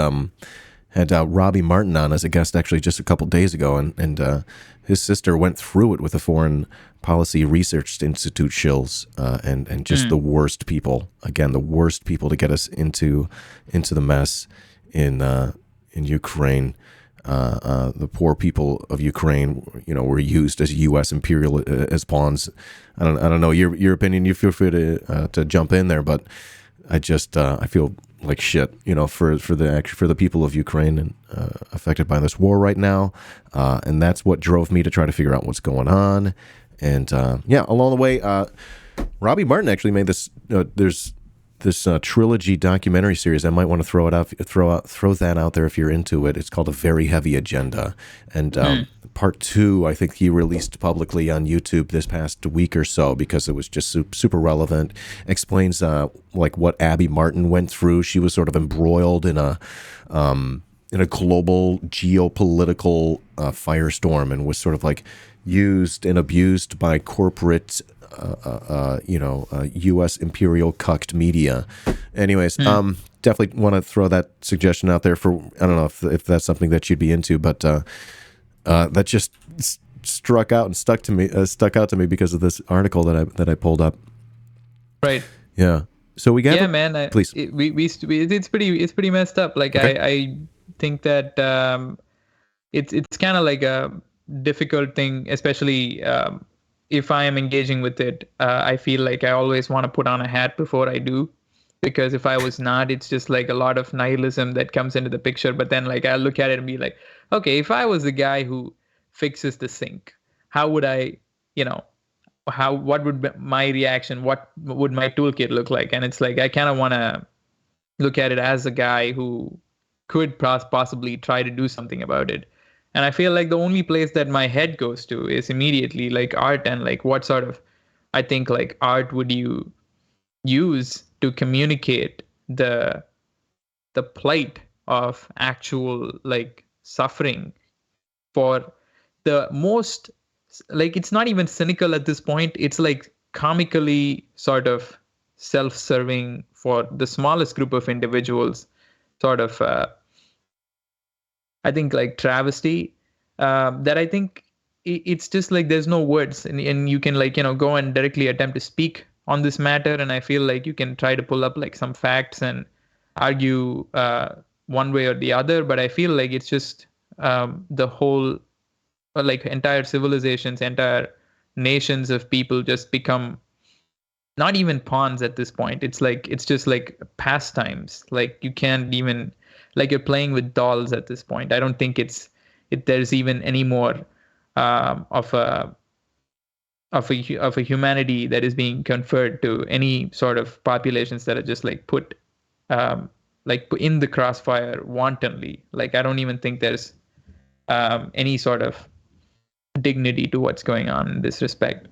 Robbie Martin on as a guest actually just a couple days ago, and his sister went through it with the Foreign Policy Research Institute shills, and just the worst people. Again, the worst people to get us into the mess in Ukraine. The poor people of Ukraine, were used as U.S. imperial as pawns. I don't know your opinion. You feel free to jump in there, but I feel like shit, for the people of Ukraine and affected by this war right now, and that's what drove me to try to figure out what's going on. And along the way, Robbie Martin actually made this. There's this trilogy documentary series. I might want to throw that out there if you're into it. It's called A Very Heavy Agenda, and part 2 I think he released publicly on YouTube this past week or so because it was just super relevant. Explains like what Abby Martin went through. She was sort of embroiled in a global geopolitical firestorm and was sort of like used and abused by corporate U.S. imperial cucked media. Anyways, definitely want to throw that suggestion out there for, I don't know if that's something that you'd be into, but that just struck out and stuck out to me because of this article that I pulled up. Right. Yeah. So we got.
Yeah, man.
Please.
It's pretty messed up. Like okay. I think that it's kind of like a difficult thing, especially. If I am engaging with it, I feel like I always want to put on a hat before I do, because if I was not, it's just like a lot of nihilism that comes into the picture. But then like I look at it and be like, okay, if I was the guy who fixes the sink, how would I, what would be my reaction? What would my toolkit look like? And it's like I kind of want to look at it as a guy who could possibly try to do something about it. And I feel like the only place that my head goes to is immediately like art, and like what sort of, I think like art would you use to communicate the plight of actual like suffering for the most, like it's not even cynical at this point. It's like comically sort of self-serving for the smallest group of individuals, sort of I think like travesty that I think it's just like there's no words, and you can like go and directly attempt to speak on this matter, and I feel like you can try to pull up like some facts and argue one way or the other, but I feel like it's just the whole like entire civilizations, entire nations of people just become not even pawns at this point. It's like it's just like pastimes. Like you can't even, like you're playing with dolls at this point. I don't think there's even any more of a humanity that is being conferred to any sort of populations that are just like put in the crossfire wantonly. Like I don't even think there's any sort of dignity to what's going on in this respect.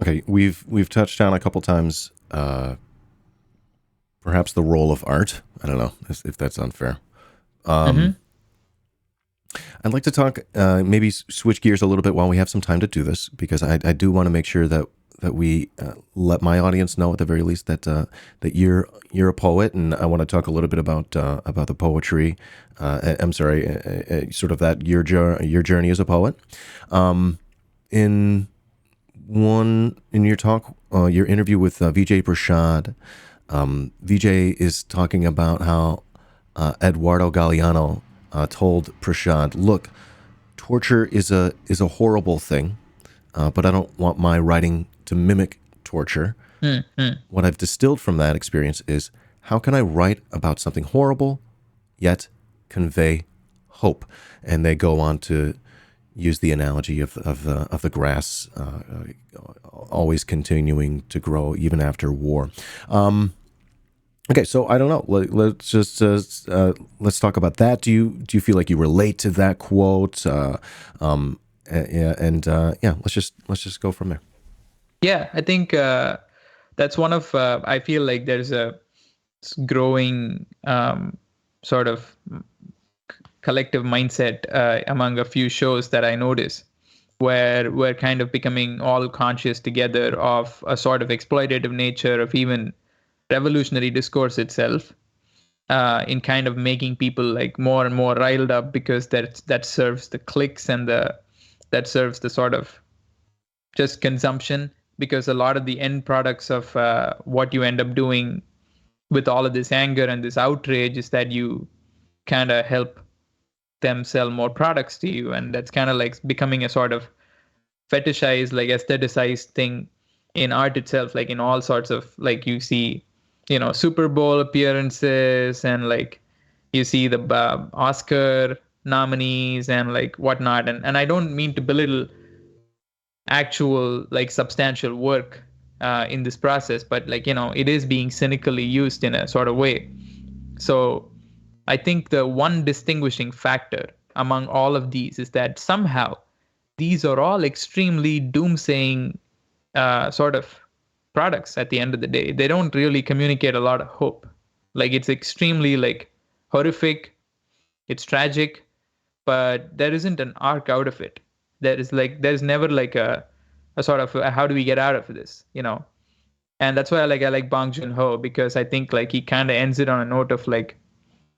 Okay, we've touched on a couple times perhaps the role of art. I don't know if that's unfair. I'd like to talk, maybe switch gears a little bit while we have some time to do this, because I do want to make sure that we let my audience know at the very least that you're a poet, and I want to talk a little bit about the poetry. I'm sorry, sort of that your journey as a poet. In your talk, your interview with Vijay Prashad, Vijay is talking about how Eduardo Galeano told Prashad, "Look, torture is a horrible thing, but I don't want my writing to mimic torture. What I've distilled from that experience is how can I write about something horrible yet convey hope?" And they go on to use the analogy of the grass always continuing to grow even after war. Okay, so I don't know. Let's just let's talk about that. Do you feel like you relate to that quote? Let's just go from there.
Yeah, I think that's one of. I feel like there's a growing sort of collective mindset among a few shows that I notice, where we're kind of becoming all conscious together of a sort of exploitative nature of even revolutionary discourse itself, in kind of making people like more and more riled up, because that serves the clicks and that serves the sort of just consumption, because a lot of the end products of what you end up doing with all of this anger and this outrage is that you kind of help them sell more products to you, and that's kind of like becoming a sort of fetishized, like aestheticized thing in art itself, like in all sorts of, like you see, Super Bowl appearances, and like you see the Oscar nominees and like whatnot, and I don't mean to belittle actual like substantial work in this process, but like it is being cynically used in a sort of way. So I think the one distinguishing factor among all of these is that somehow these are all extremely doomsaying sort of products at the end of the day. They don't really communicate a lot of hope. Like, it's extremely like horrific, it's tragic, but there isn't an arc out of it. There's never like a sort of how do we get out of this, And that's why I like Bong Joon-ho, because I think like he kind of ends it on a note of like,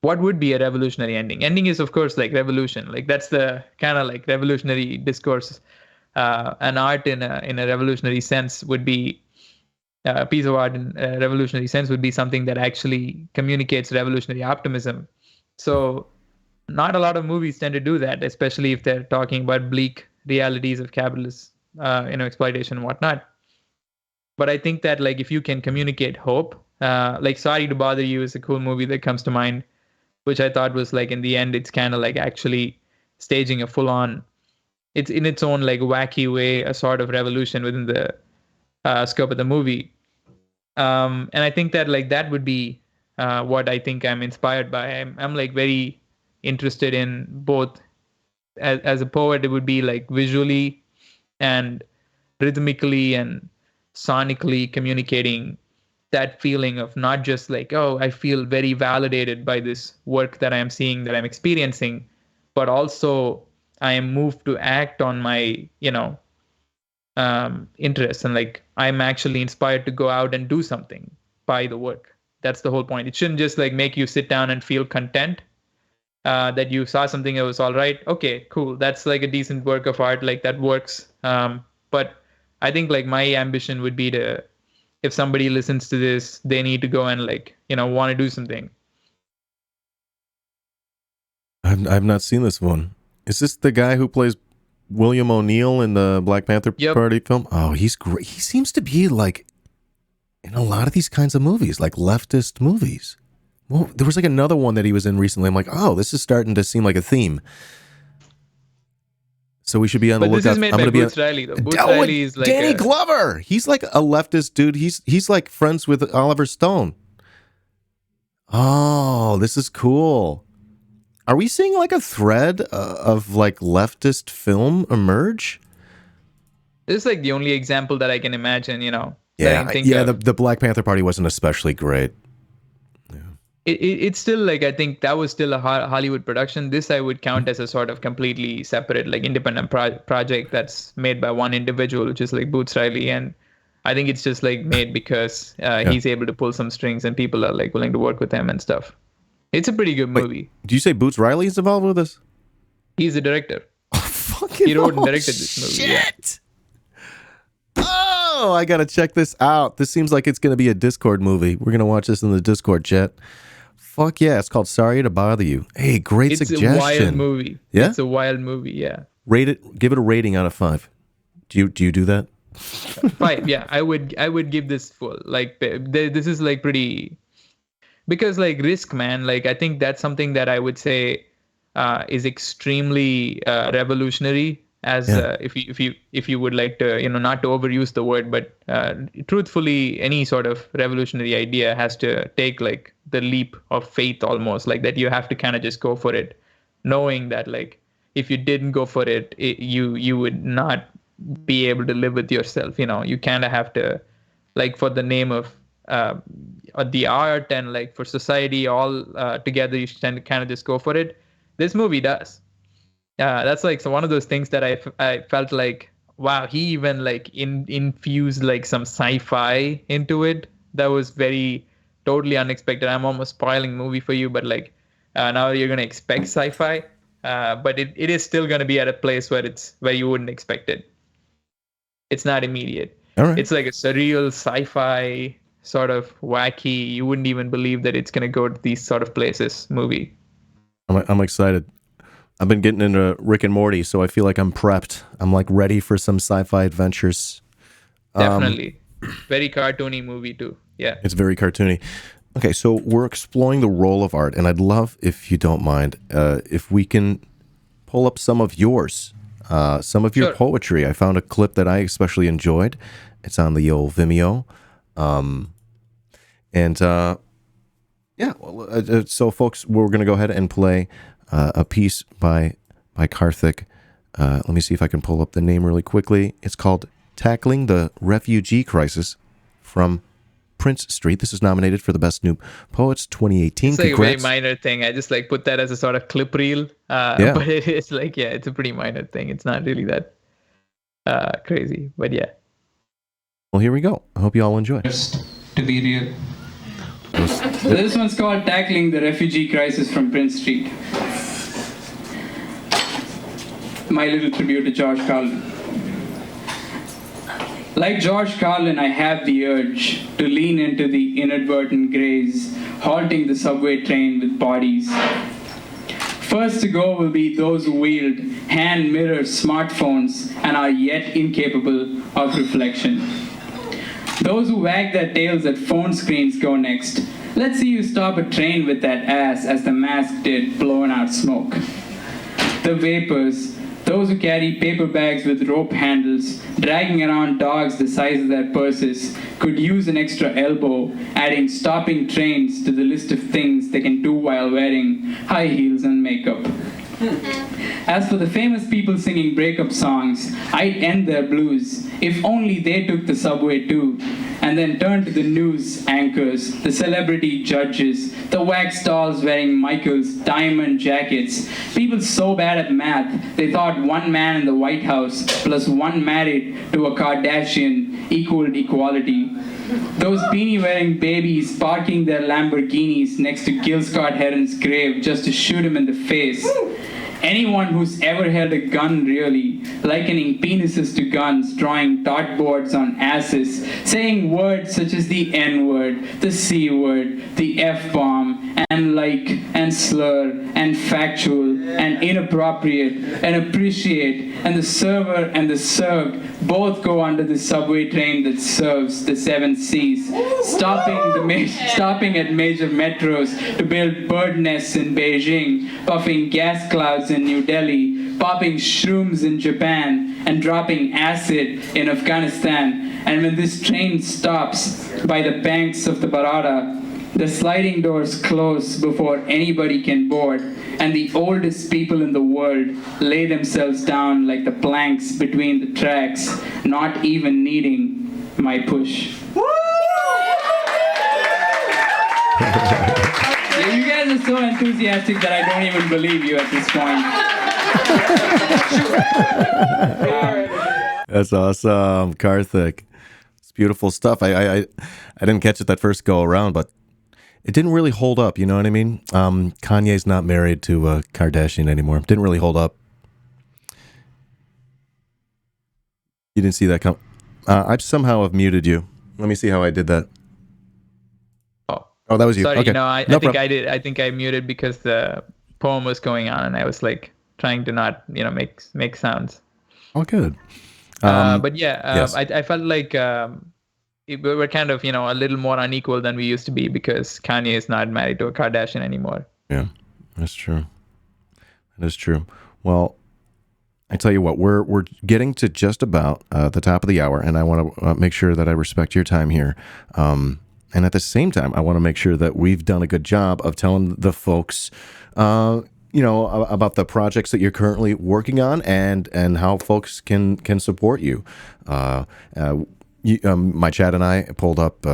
what would be a revolutionary ending? Ending is, of course, like revolution. Like, that's the kind of like revolutionary discourse. An art in a revolutionary sense would be a piece of art in a revolutionary sense would be something that actually communicates revolutionary optimism. So not a lot of movies tend to do that, especially if they're talking about bleak realities of capitalist, exploitation and whatnot. But I think that like if you can communicate hope, like Sorry to Bother You is a cool movie that comes to mind, which I thought was like in the end it's kind of like actually staging a full-on, it's in its own like wacky way a sort of revolution within the scope of the movie. And I think that like that would be what I think I'm inspired by. I'm like very interested in both. As a poet, it would be like visually and rhythmically and sonically communicating that feeling of not just like, oh, I feel very validated by this work that I'm seeing, that I'm experiencing, but also I am moved to act on my, interests, and like I'm actually inspired to go out and do something by the work. That's the whole point. It shouldn't just like make you sit down and feel content that you saw something that was all right. Okay, cool. That's like a decent work of art. Like that works. But I think like my ambition would be to, if somebody listens to this, they need to go and like, want to do something.
I've not seen this one. Is this the guy who plays William O'Neill in the Black Panther Party film? Oh, he's great. He seems to be like in a lot of these kinds of movies, like leftist movies. Well, there was like another one that he was in recently. I'm like, oh, this is starting to seem like a theme. So we should be on the lookout.
This is made by Boots Riley, though. Boots Riley is like
Danny Glover. He's like a leftist dude. He's like friends with Oliver Stone. Oh, this is cool. Are we seeing like a thread of like leftist film emerge?
This is like the only example that I can imagine,
Yeah, the Black Panther Party wasn't especially great.
It's still like, I think that was still a Hollywood production. This I would count as a sort of completely separate, like independent project that's made by one individual, which is like Boots Riley. And I think it's just like made because he's able to pull some strings and people are like willing to work with him and stuff. It's a pretty good movie.
Wait, do you say Boots Riley is involved with this?
He's the director.
Oh, fucking
he wrote and directed this movie.
Shit! Yeah. Oh, I gotta check this out. This seems like it's gonna be a Discord movie. We're gonna watch this in the Discord chat. Fuck yeah, it's called Sorry to Bother You. Hey, great suggestion.
It's a wild movie.
Yeah?
It's a wild movie, yeah.
Rate it, give it a rating out of 5. Do you do that?
5, yeah. I would give this full. Like, this is like pretty, because like risk, man, like I think that's something that I would say is extremely revolutionary. As if you would like to, not to overuse the word, but truthfully, any sort of revolutionary idea has to take like the leap of faith, almost like that. You have to kind of just go for it, knowing that like if you didn't go for it, you would not be able to live with yourself. You kind of have to, like, for the name of the art and like for society all together, you should kind of just go for it. This movie does. That's like so one of those things that I felt like, wow, he even like infused like some sci-fi into it. That was very totally unexpected. I'm almost spoiling the movie for you, but like now you're gonna expect sci-fi, but it is still gonna be at a place where you wouldn't expect it. It's not immediate.
All right.
It's like a surreal sci-fi sort of wacky. You wouldn't even believe that it's gonna go to these sort of places movie.
I'm excited. I've been getting into Rick and Morty, so I feel like I'm prepped. I'm like ready for some sci-fi adventures.
Definitely. Very cartoony movie too. Yeah.
It's very cartoony. Okay, so we're exploring the role of art, and I'd love, if you don't mind, if we can pull up some of yours, some of your
Sure.
poetry. I found a clip that I especially enjoyed. It's on the old Vimeo. So folks, we're going to go ahead and play a piece by Karthik. Let me see if I can pull up the name really quickly. It's called Tackling the Refugee Crisis from Prince Street. This is nominated for the Best New Poets 2018.
It's like
Congrats.
a very minor thing. I just like put that as a sort of clip reel.
Yeah.
But it is like, yeah, it's a pretty minor thing. It's not really that crazy. But yeah.
Well, here we go. I hope you all enjoy.
To be real. So this one's called Tackling the Refugee Crisis from Prince Street. My little tribute to George Carlin. Like George Carlin, I have the urge to lean into the inadvertent graze, halting the subway train with bodies. First to go will be those who wield hand mirror smartphones and are yet incapable of reflection. Those who wag their tails at phone screens go next. Let's see you stop a train with that ass as the mask did, blowing out smoke. The vapors, those who carry paper bags with rope handles, dragging around dogs the size of their purses, could use an extra elbow, adding stopping trains to the list of things they can do while wearing high heels and makeup. As for the famous people singing breakup songs, I'd end their blues if only they took the subway too, and then turned to the news anchors, the celebrity judges, the wax dolls wearing Michael's diamond jackets, people so bad at math they thought one man in the White House plus one married to a Kardashian equaled equality. Those beanie-wearing babies parking their Lamborghinis next to Gil Scott-Heron's grave just to shoot him in the face. Anyone who's ever held a gun, really, likening penises to guns, drawing dartboards on asses, saying words such as the N-word, the C-word, the F-bomb, and like, and slur, and factual, and inappropriate, and appreciate, and the server and the served both go under the subway train that serves the 7 C's, stopping at major metros to build bird nests in Beijing, puffing gas clouds in New Delhi, popping shrooms in Japan, and dropping acid in Afghanistan. And when this train stops by the banks of the Barada, the sliding doors close before anybody can board, and the oldest people in the world lay themselves down like the planks between the tracks, not even needing my push. You guys are so enthusiastic that I don't even believe you at this point.
That's awesome, Karthik. It's beautiful stuff. I didn't catch it that first go around, but it didn't really hold up. You know what I mean? Kanye's not married to a Kardashian anymore. Didn't really hold up. You didn't see that come. I somehow have muted you. Let me see how I did that. Oh, that was you.
Sorry,
okay.
I think I did. I think I muted because the poem was going on, and I was like trying to not, make sounds.
Oh, good.
But yeah,
yes.
I felt like we were kind of, a little more unequal than we used to be because Kanye is not married to a Kardashian anymore.
Yeah, that's true. That is true. Well, I tell you what, we're getting to just about the top of the hour, and I want to make sure that I respect your time here. And at the same time, I want to make sure that we've done a good job of telling the folks, about the projects that you're currently working on and how folks can support you. my chat and I pulled up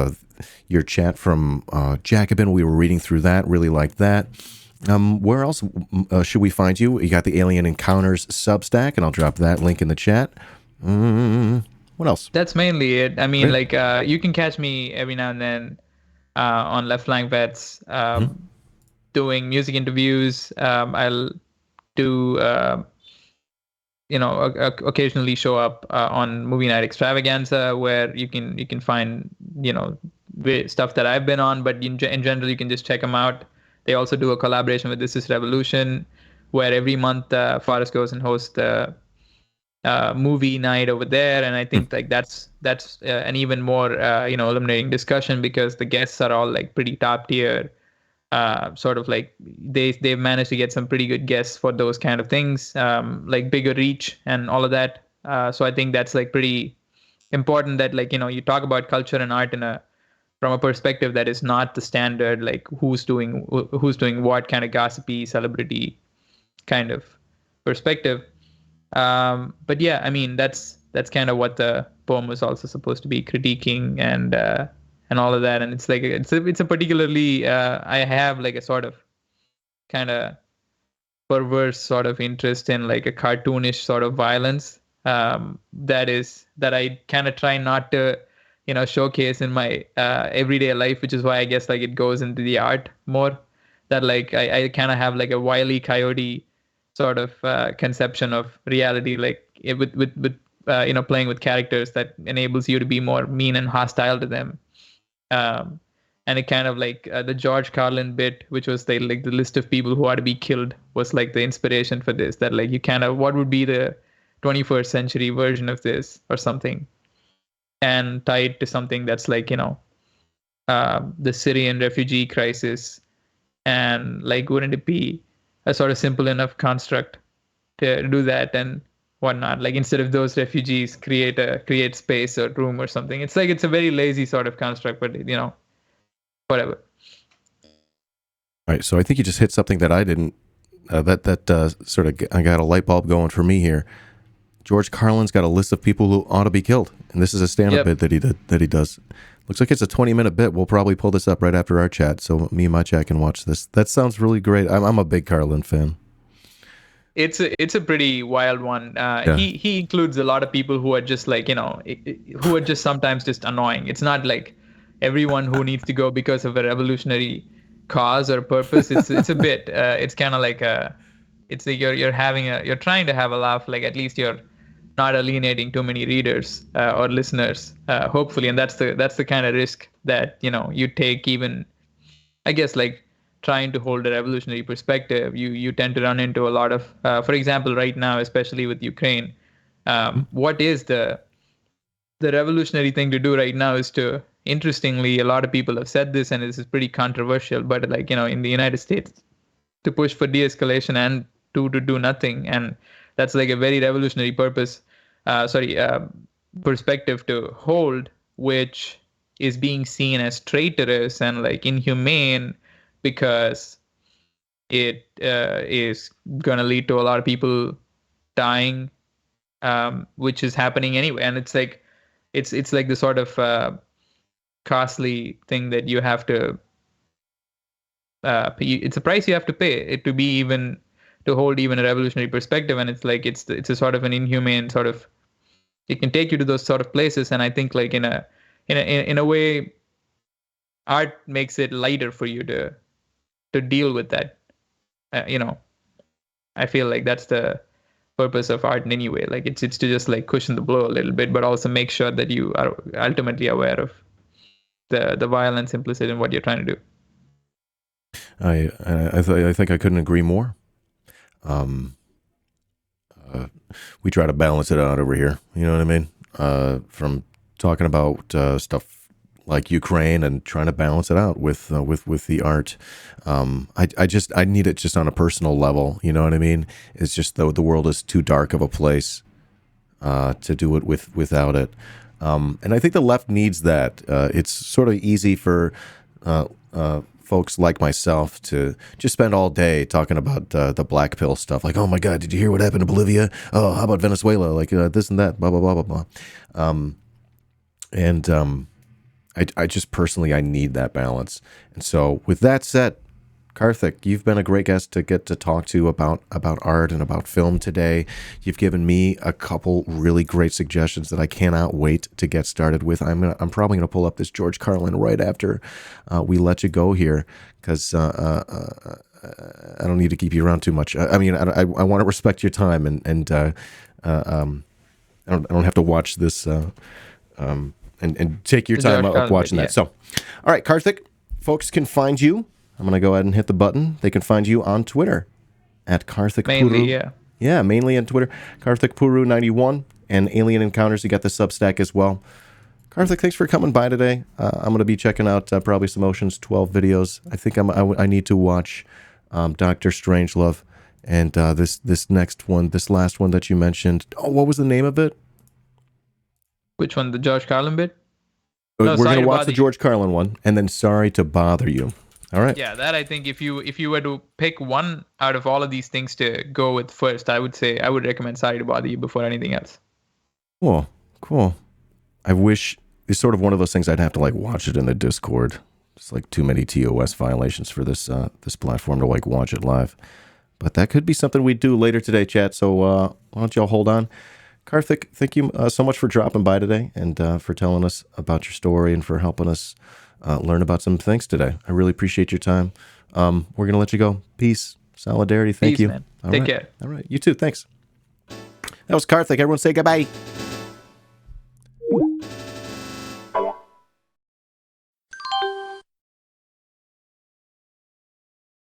your chat from Jacobin. We were reading through that. Really liked that. Where else should we find you? You got the Alien Encounters Substack, and I'll drop that link in the chat. What else?
That's mainly it. I mean, like, you can catch me every now and then on Left Flank Vets doing music interviews. I'll do, occasionally show up on Movie Night Extravaganza, where you can find, stuff that I've been on, but in general, you can just check them out. They also do a collaboration with This Is Revolution, where every month Forrest goes and hosts the movie night over there, and I think like that's an even more illuminating discussion, because the guests are all like pretty top tier. Sort of like they've managed to get some pretty good guests for those kind of things, like bigger reach and all of that. So I think that's like pretty important that you talk about culture and art from a perspective that is not the standard, like who's doing what kind of gossipy celebrity kind of perspective. But yeah, I mean that's kind of what the poem was also supposed to be critiquing, and all of that. And it's like it's a particularly I have like a sort of kind of perverse sort of interest in like a cartoonish sort of violence that I kind of try not to showcase in my everyday life, which is why I guess like it goes into the art more. That like I kind of have like a Wile E. Coyote sort of conception of reality, like with playing with characters that enables you to be more mean and hostile to them. And it kind of like the George Carlin bit, which was the list of people who are to be killed, was like the inspiration for this. That like you kind of, what would be the 21st century version of this or something, and tie it to something that's like the Syrian refugee crisis, and like wouldn't it be a sort of simple enough construct to do that and whatnot? Like instead of those refugees, create space or room or something. It's like it's a very lazy sort of construct, but whatever.
All right, so I think you just hit something that I didn't. Sort of I got a light bulb going for me here. George Carlin's got a list of people who ought to be killed, and this is a stand-up bit that he does. Looks like it's a 20-minute bit. We'll probably pull this up right after our chat, so me and my chat can watch this. That sounds really great. I'm a big Carlin fan.
It's a pretty wild one. He includes a lot of people who are just like who are just sometimes just annoying. It's not like everyone who needs to go because of a revolutionary cause or purpose. It's a bit. It's kind of like it's like you're trying to have a laugh. Like at least you're not alienating too many readers or listeners, hopefully. And that's the kind of risk that you take, even I guess like trying to hold a revolutionary perspective. You tend to run into a lot of for example right now, especially with Ukraine, what is the revolutionary thing to do right now is to, interestingly, a lot of people have said this and this is pretty controversial, but like in the United States, to push for de-escalation and to do nothing. And that's like a very revolutionary perspective to hold, which is being seen as traitorous and like inhumane, because it is going to lead to a lot of people dying, which is happening anyway. And it's like it's like the sort of costly thing that you have to it's a price you have to pay to be even to hold even a revolutionary perspective. And it's like it's a sort of an inhumane sort of, it can take you to those sort of places. And I think like in a way, art makes it lighter for you to deal with that. I feel like that's the purpose of art in any way. Like it's to just like cushion the blow a little bit, but also make sure that you are ultimately aware of the violence implicit in what you're trying to do.
I think I couldn't agree more. We try to balance it out over here. You know what I mean? From talking about stuff like Ukraine and trying to balance it out with the art. I need it just on a personal level. You know what I mean? It's just the world is too dark of a place to do it without it. And I think the left needs that. It's sort of easy for folks like myself to just spend all day talking about the black pill stuff. Like, oh my God, did you hear what happened to Bolivia? Oh, how about Venezuela? Like this and that, blah, blah, blah, blah, blah. And I just personally, I need that balance. And so with that said, Karthik, you've been a great guest to get to talk to about art and about film today. You've given me a couple really great suggestions that I cannot wait to get started with. I'm probably gonna pull up this George Carlin right after we let you go here, because I don't need to keep you around too much. I want to respect your time, and I don't have to watch this and take your time up watching that. So, all right, Karthik, folks can find you. I'm going to go ahead and hit the button. They can find you on Twitter at Karthik
Mainly,
Puru.
yeah.
Yeah, mainly on Twitter. Karthik Puru 91 and Alien Encounters. You got the Substack as well. Karthik, thanks for coming by today. I'm going to be checking out probably some Ocean's 12 videos. I think I need to watch Dr. Strangelove and this next one, this last one that you mentioned. Oh, what was the name of it?
Which one? The George Carlin bit?
We're going to watch the George Carlin one, and then Sorry to Bother You. All right.
Yeah, that I think if you were to pick one out of all of these things to go with first, I would recommend Sorry to Bother You before anything else.
Cool. I wish it's sort of one of those things I'd have to like watch it in the Discord. It's like too many TOS violations for this platform to like watch it live. But that could be something we do later today, chat. So why don't y'all hold on? Karthik, thank you so much for dropping by today and for telling us about your story and for helping us learn about some things today. I really appreciate your time. We're going to let you go. Peace. Solidarity. Thank you.
Man. Take care.
All right. You too. Thanks. That was Karthik. Everyone say goodbye.